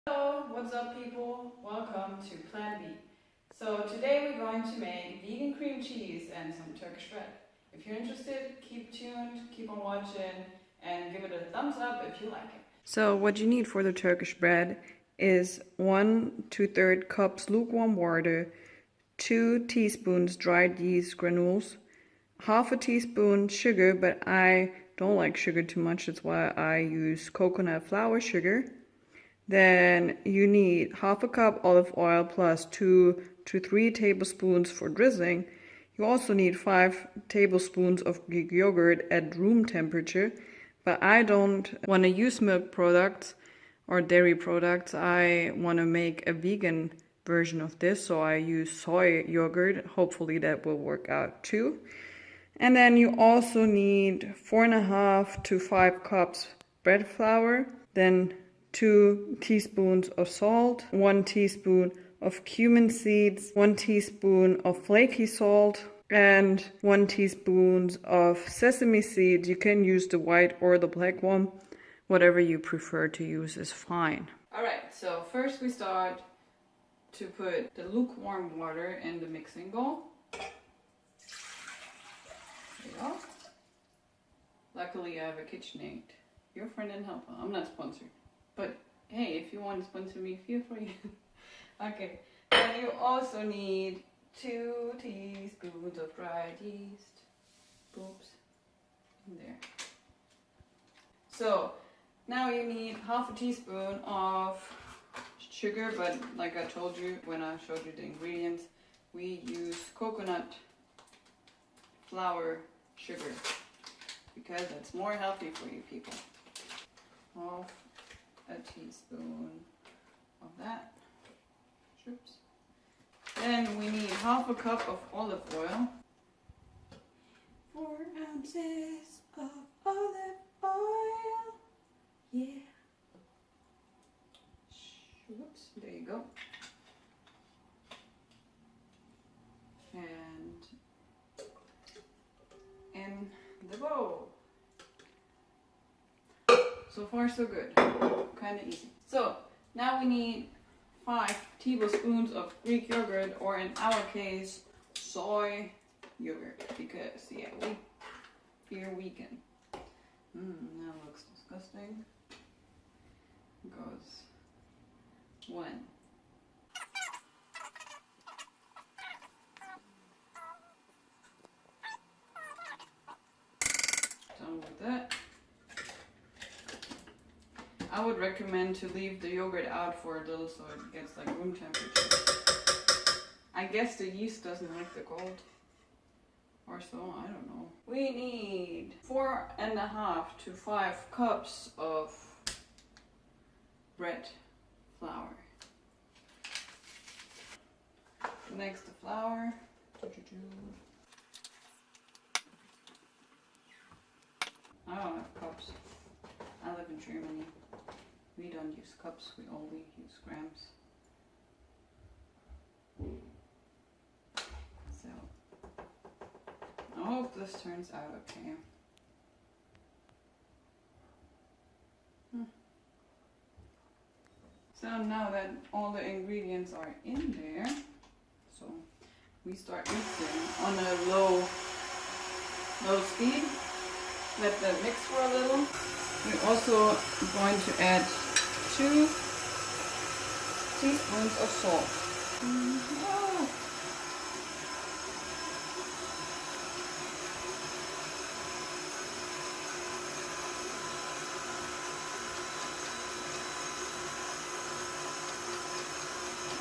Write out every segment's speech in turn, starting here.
Hello, what's up people? Welcome to Plan B. So today we're going to make vegan cream cheese and some Turkish bread. If you're interested, keep tuned, keep on watching, and give it a thumbs up if you like it. So what you need for the Turkish bread is 1 2/3 cups lukewarm water, 2 teaspoons dried yeast granules, half a teaspoon sugar, but I don't like sugar too much, that's why I use coconut flour sugar. Then you need half a cup olive oil plus 2 to 3 tablespoons for drizzling. You also need 5 tablespoons of Greek yogurt at room temperature, but I don't want to use milk products or dairy products. I want to make a vegan version of this, so I use soy yogurt. Hopefully that will work out too. And then you also need 4.5 to 5 cups bread flour, then 2 teaspoons of salt, 1 teaspoon of cumin seeds, 1 teaspoon of flaky salt, and 1 teaspoon of sesame seeds. You can use the white or the black one. Whatever you prefer to use is fine. Alright, so first we start to put the lukewarm water in the mixing bowl. There you go. Luckily I have a KitchenAid. Your friend and helper. I'm not sponsored. But hey, if you want to sponsor me, feel free. Okay, then you also need 2 teaspoons of dried yeast. Oops, in there. So now you need half a teaspoon of sugar, but like I told you when I showed you the ingredients, we use coconut flour sugar because it's more healthy for you people. Half a teaspoon of that. Oops. Then we need half a cup of olive oil. 4 ounces of olive oil. Yeah. Oops, there you go. And in the bowl. So far so good, kind of easy. So now we need 5 tablespoons of Greek yogurt, or in our case, soy yogurt, because yeah, we're vegan. That looks disgusting. Goes when? Done with that. I would recommend to leave the yogurt out for a little so it gets like room temperature. I guess the yeast doesn't like the cold. Or so, I don't know. We need 4.5 to 5 cups of bread flour. Next the flour. I don't have cups. I live in Germany. We don't use cups, we only use grams. So, I hope this turns out okay. So now that all the ingredients are in there, so we start mixing on a low speed. Let that mix for a little. We're also going to add 2 teaspoons of salt. Oh.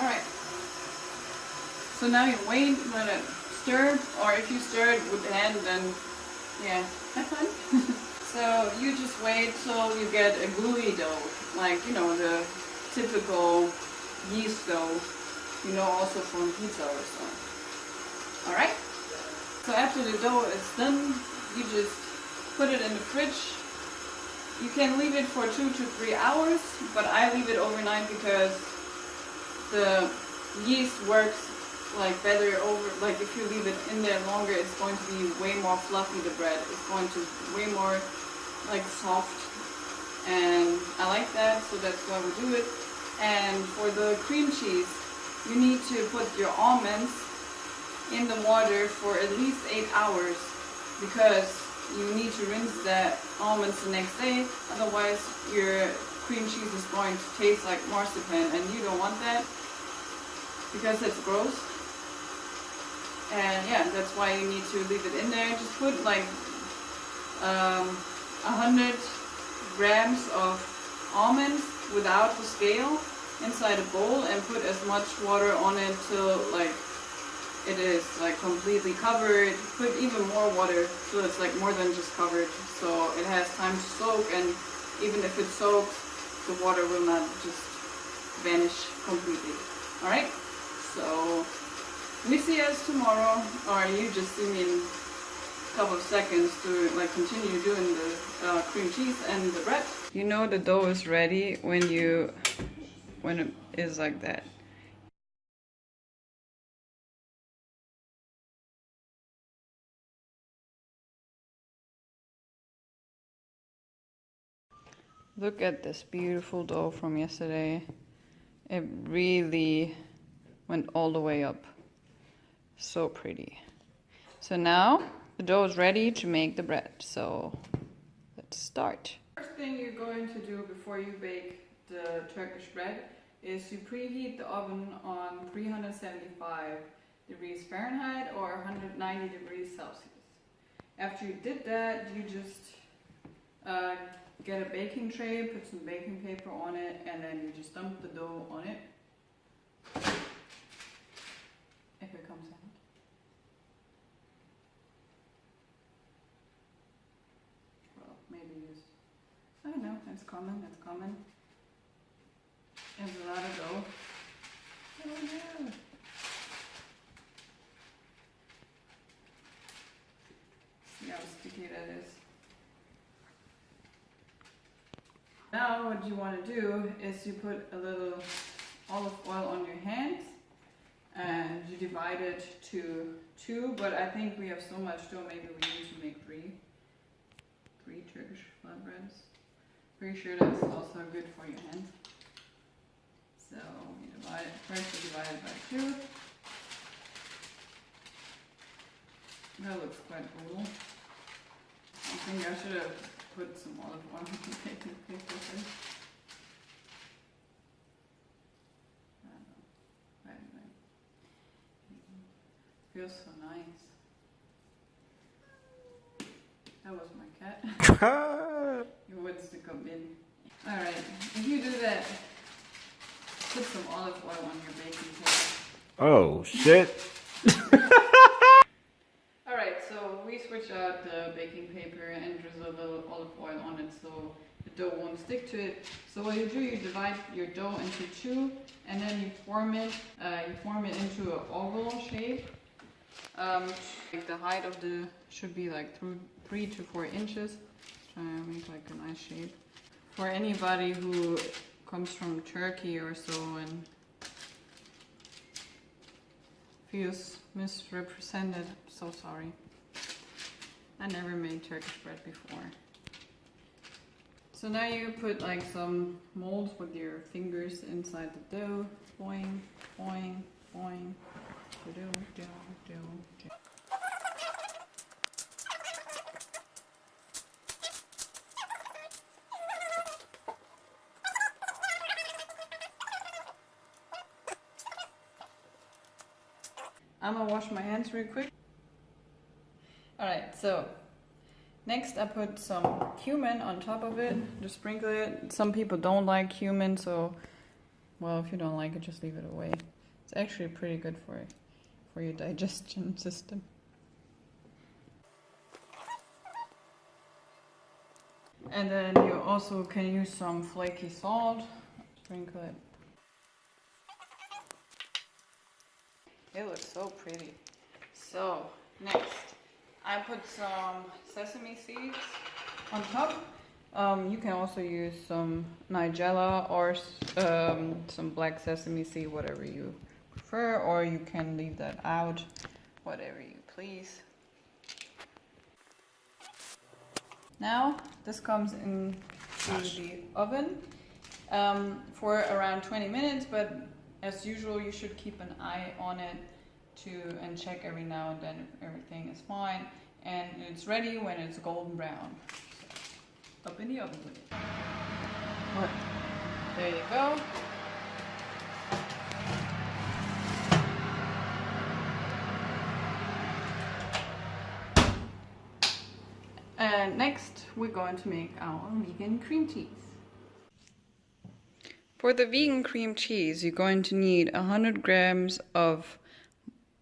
Alright. So now you wait, let it stir, or if you stir it with the hand, then yeah, have fun. So you just wait till you get a gooey dough, like, you know, the typical yeast dough, you know, also from pizza or so. Alright? So after the dough is done, you just put it in the fridge. You can leave it for 2 to 3 hours, but I leave it overnight because the yeast works like better over, like if you leave it in there longer, it's going to be way more fluffy, the bread. It's going to way more like soft, and I like that, so that's why we do it. And for the cream cheese, you need to put your almonds in the water for at least 8 hours because you need to rinse the almonds the next day, otherwise your cream cheese is going to taste like marzipan and you don't want that because it's gross. And yeah, that's why you need to leave it in there. Just put like 100 grams of almonds without the scale inside a bowl and put as much water on it till like it is like completely covered. Put even more water so it's like more than just covered, so it has time to soak, and even if it soaks, the water will not just vanish completely. Alright, so we see us tomorrow, or you just see me in a couple of seconds to like continue doing the cream cheese and the bread. You know the dough is ready when it is like that. Look at this beautiful dough from yesterday. It really went all the way up. So pretty. So now the dough is ready to make the bread. So let's start. First thing you're going to do before you bake the Turkish bread is you preheat the oven on 375 degrees Fahrenheit or 190 degrees Celsius. After you did that, you just get a baking tray, put some baking paper on it, and then you just dump the dough on it. If it comes out. Well, maybe just, I don't know, it's common, it's common. There's a lot of dough. Oh no! See how sticky that is. Now what you want to do is you put a little olive oil on your hands and you divide it to 2, but I think we have so much dough, maybe we need to make 3 Turkish flatbreads. Pretty sure that's also good for your hands. So you divide it, first you divide it by 2. That looks quite cool. I think I should have put some olive oil on the baking paper first. I don't know. Right. Feels so nice. That was my cat. He wants to come in. Alright, if you do that, put some olive oil on your baking paper. Oh, shit. Alright, so we switch out the baking paper and drizzle a little olive oil on it so the dough won't stick to it. So what you do, you divide your dough into 2 and then you form it into an oval shape. Like the height of the should be like 3 to 4 inches. Try to make like a nice shape. For anybody who comes from Turkey or so and feels misrepresented, so sorry. I never made Turkish bread before. So now you put like some molds with your fingers inside the dough. Boing, boing, boing. Do, do, do, do. I'm gonna wash my hands real quick. Alright, so next I put some cumin on top of it, just sprinkle it. Some people don't like cumin, so, well, if you don't like it, just leave it away. It's actually pretty good for your digestion system. And then you also can use some flaky salt, sprinkle it. It looks so pretty. So, next, I put some sesame seeds on top. You can also use some nigella or some black sesame seed, whatever you prefer, or you can leave that out, whatever you please. Now, this comes into the oven for around 20 minutes, but as usual you should keep an eye on it and check every now and then if everything is fine. And it's ready when it's golden brown. So, up in the oven with it. What? There you go. And next we're going to make our vegan cream cheese. For the vegan cream cheese, you're going to need 100 grams of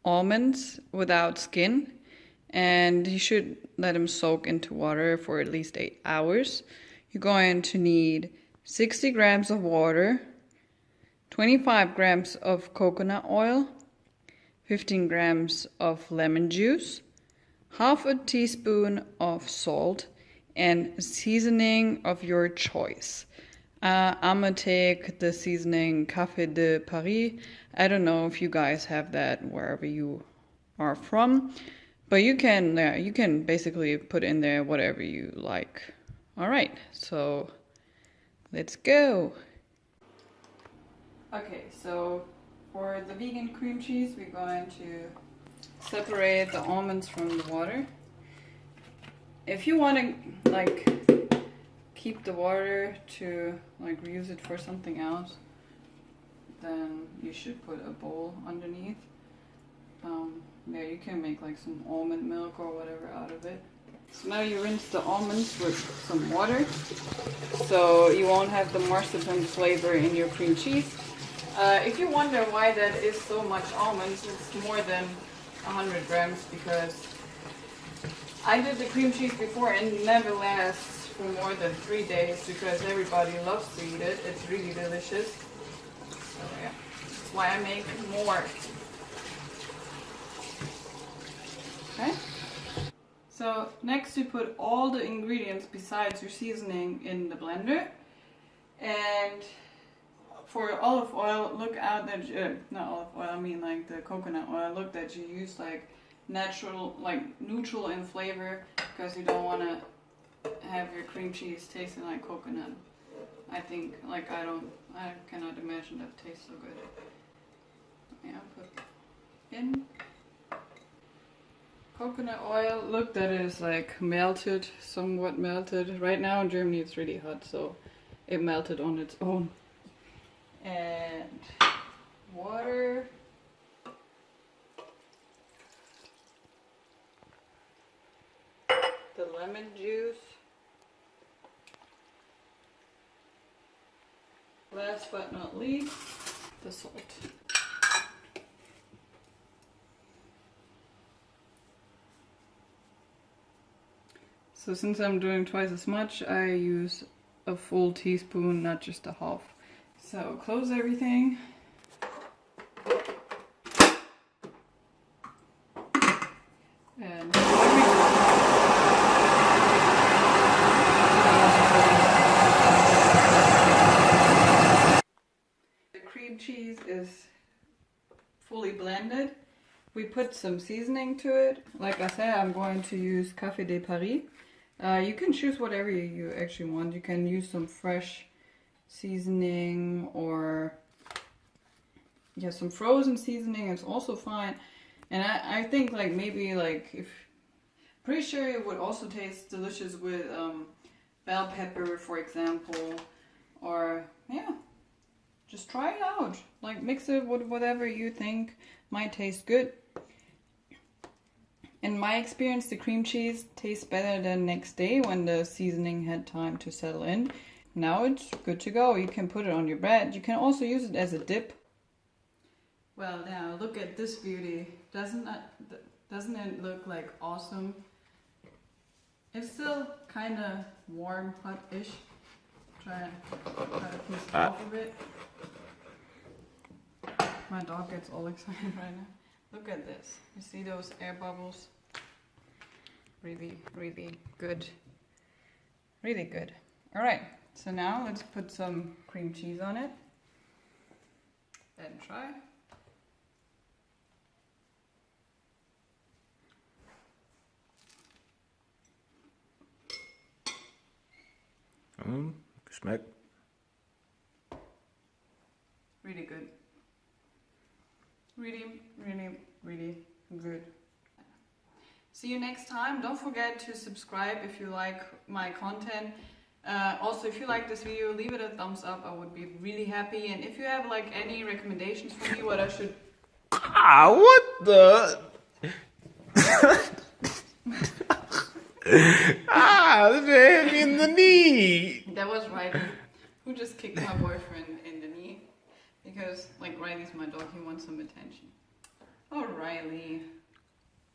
almonds without skin, and you should let them soak into water for at least 8 hours. You're going to need 60 grams of water, 25 grams of coconut oil, 15 grams of lemon juice, half a teaspoon of salt, and seasoning of your choice. I'm gonna take the seasoning Café de Paris. I don't know if you guys have that wherever you are from, but you can basically put in there whatever you like. All right, so let's go. Okay, so for the vegan cream cheese, we're going to separate the almonds from the water. If you want to keep the water to reuse it for something else, then you should put a bowl underneath. Yeah, you can make some almond milk or whatever out of it. So now you rinse the almonds with some water, so you won't have the marzipan flavor in your cream cheese. If you wonder why that is so much almonds, it's more than 100 grams, because I did the cream cheese before and it never lasts for more than 3 days because everybody loves to eat it. It's really delicious. So yeah, that's why I make more. Okay. So next you put all the ingredients besides your seasoning in the blender. And for olive oil, look out that not olive oil, I mean the coconut oil. Look that you use natural, neutral in flavor, because you don't want to have your cream cheese tasting like coconut. I think I cannot imagine that tastes so good. Yeah, put in coconut oil. Look that it is melted, somewhat melted. Right now in Germany it's really hot, so it melted on its own. And water. The lemon juice. Last but not least, the salt. So since I'm doing twice as much, I use a full teaspoon, not just a half. So close everything. And the cream cheese is fully blended. We put some seasoning to it. Like I said, I'm going to use Café de Paris. You can choose whatever you actually want. You can use some fresh seasoning, or some frozen seasoning is also fine. And I think if pretty sure it would also taste delicious with bell pepper, for example, or just try it out. Mix it with whatever you think might taste good. In my experience, the cream cheese tastes better the next day when the seasoning had time to settle in. Now it's good to go. You can put it on your bread. You can also use it as a dip. Well, now look at this beauty. Doesn't it look awesome? It's still kind of warm, hot-ish. Try to piece it off a bit. My dog gets all excited right now. Look at this. You see those air bubbles? Really, really good. Really good. All right. So now let's put some cream cheese on it and try. Geschmeckt. really, really, really good. See you next time. Don't forget to subscribe if you like my content. Also, if you like this video, leave it a thumbs up. I would be really happy. And if you have like any recommendations for me, what I should... What the? That hit me in the knee. That was Riley, who just kicked my boyfriend in the knee. Because, like, Riley's my dog, he wants some attention. Oh, Riley.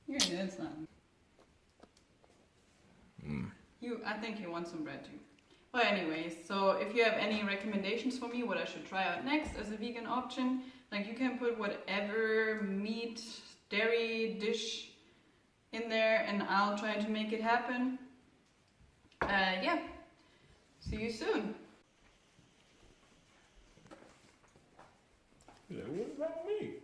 You're a good son. I think you want some bread too. Well, anyways, so if you have any recommendations for me, what I should try out next as a vegan option, like you can put whatever meat, dairy dish in there and I'll try to make it happen. Yeah, see you soon. What about me?